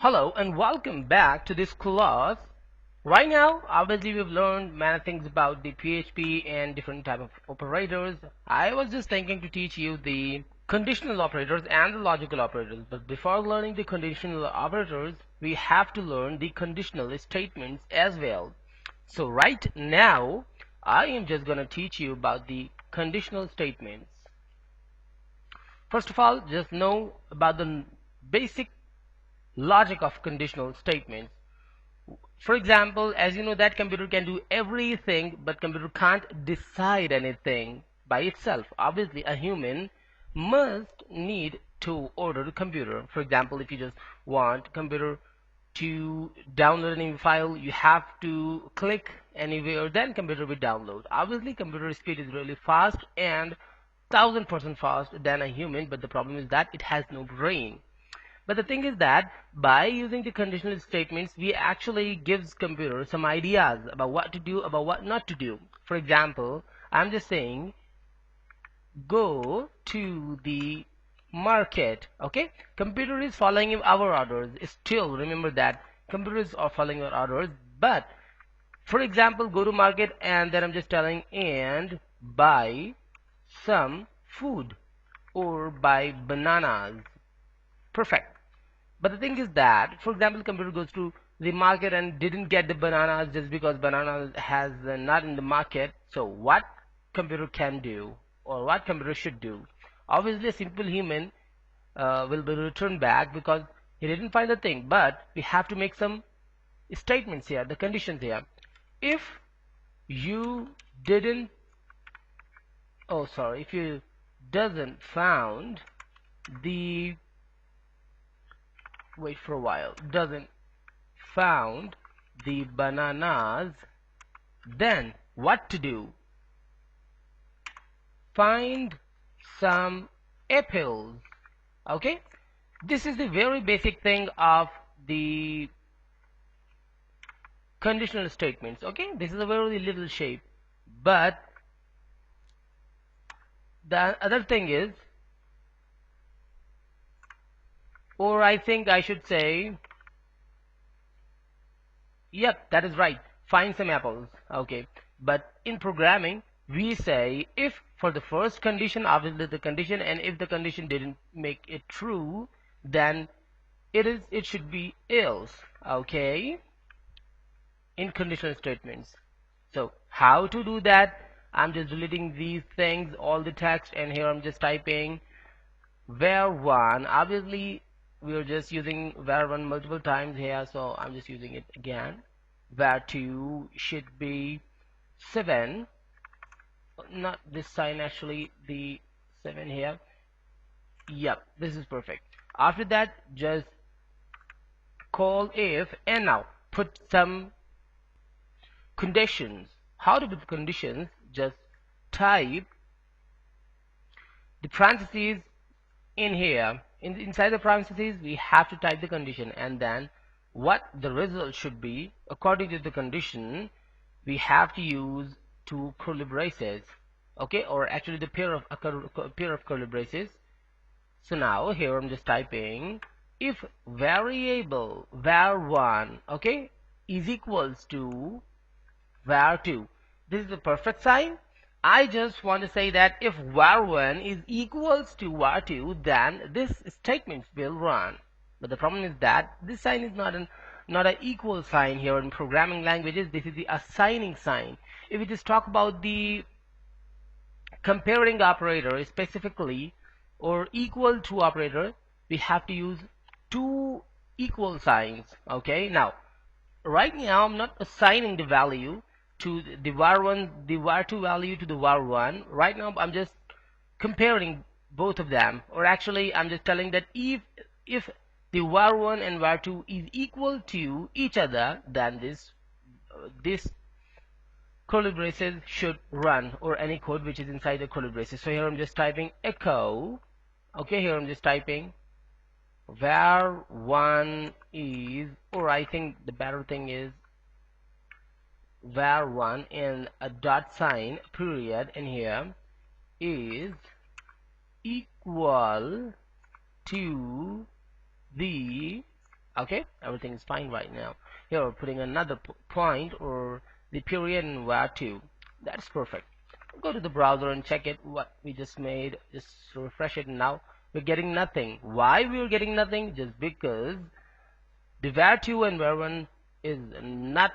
Hello and welcome back to this class. Right now, obviously we've learned many things about the PHP and different type of operators. I was just thinking to teach you the conditional operators and the logical operators. But before learning the conditional operators, we have to learn the conditional statements as well. So right now, I am just going to teach you about the conditional statements. First of all, just know about the basic logic of conditional statements. For example, as you know that computer can do everything, but computer can't decide anything by itself. Obviously, a human must need to order the computer. For example, if you just want computer to download any file, you have to click anywhere, then computer will download. Obviously, computer speed is really fast and 1000% fast than a human, but the problem is that it has no brain. But the thing is that by using the conditional statements, we actually gives computer some ideas about what to do, about what not to do. For example, I'm just saying, go to the market. Okay, computer is following our orders. Still, remember that computers are following our orders. But for example, go to market, and then I'm just telling and buy some food or buy bananas. Perfect. But the thing is that, for example, computer goes to the market and didn't get the bananas just because bananas has not in the market. So what computer can do, or what computer should do? Obviously, a simple human will be returned back because he didn't find the thing. But we have to make some statements here, the conditions here. If you didn't, if you doesn't found the wait for a while, doesn't found the bananas, then what to do? Find some apples. Okay, this is the very basic thing of the conditional statements. Okay, this is a very little shape, but the other thing is, or I think I should say, yep, that is right, find some apples. Okay, but in programming we say if for the first condition, obviously the condition, and if the condition didn't make it true, then it should be else. Okay, in conditional statements. So how to do that? I'm just deleting these things, all the text, and here I'm just typing var1. Obviously we're just using var1 multiple times here, so I'm just using it again. var2 should be 7, not this sign, actually the 7 here. Yep, this is perfect. After that, just call if, and now put some conditions. How to put conditions? Just type the parentheses in here. Inside the parentheses we have to type the condition, and then what the result should be according to the condition. We have to use two curly braces, okay, or actually the pair of curly braces. So now here I'm just typing if variable var1, okay, is equals to var2. This is the perfect sign. I just want to say that if var1 is equals to var2, then this statement will run. But the problem is that this sign is not an equal sign here in programming languages. This is the assigning sign. If we just talk about the comparing operator specifically, or equal to operator, we have to use two equal signs. Okay, now right now I'm not assigning the value to the var1, the var2 value to the var1. Right now I'm just comparing both of them, or actually I'm just telling that if the var1 and var2 is equal to each other, then this curly braces should run, or any code which is inside the curly braces. So here I'm just typing echo. Okay, here I'm just typing var1 is, or I think the better thing is var1 and a dot sign period, and here is equal to the Okay, everything is fine right now. Here we're putting another point or the period and var2. That's perfect. Go to the browser and check it what we just made. Just refresh it, and now we're getting nothing. Why we're getting nothing? Just because the var2 and var1 is not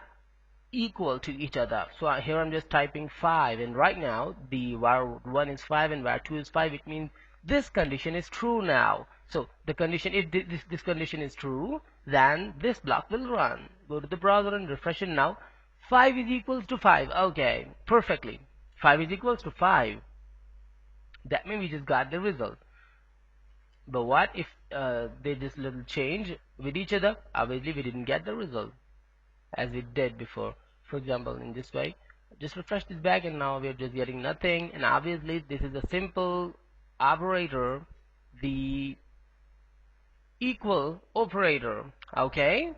equal to each other. So here I'm just typing 5, and right now the var1 is 5 and var2 is 5. It means this condition is true now. So the condition, if this condition is true, then this block will run. Go to the browser and refresh it now. 5 is equals to 5. Okay, perfectly. 5 is equals to 5. That means we just got the result. But what if they just little change with each other? Obviously we didn't get the result as we did before. For example, in this way, just refresh this back, and now we're just getting nothing. And obviously this is a simple operator, the equal operator. Okay,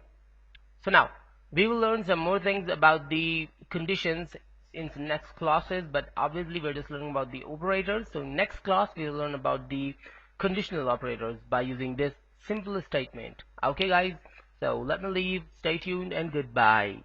so now we will learn some more things about the conditions in the next classes, but obviously we're just learning about the operators. So next class we will learn about the conditional operators by using this simple statement. Okay guys, so let me leave. Stay tuned and goodbye.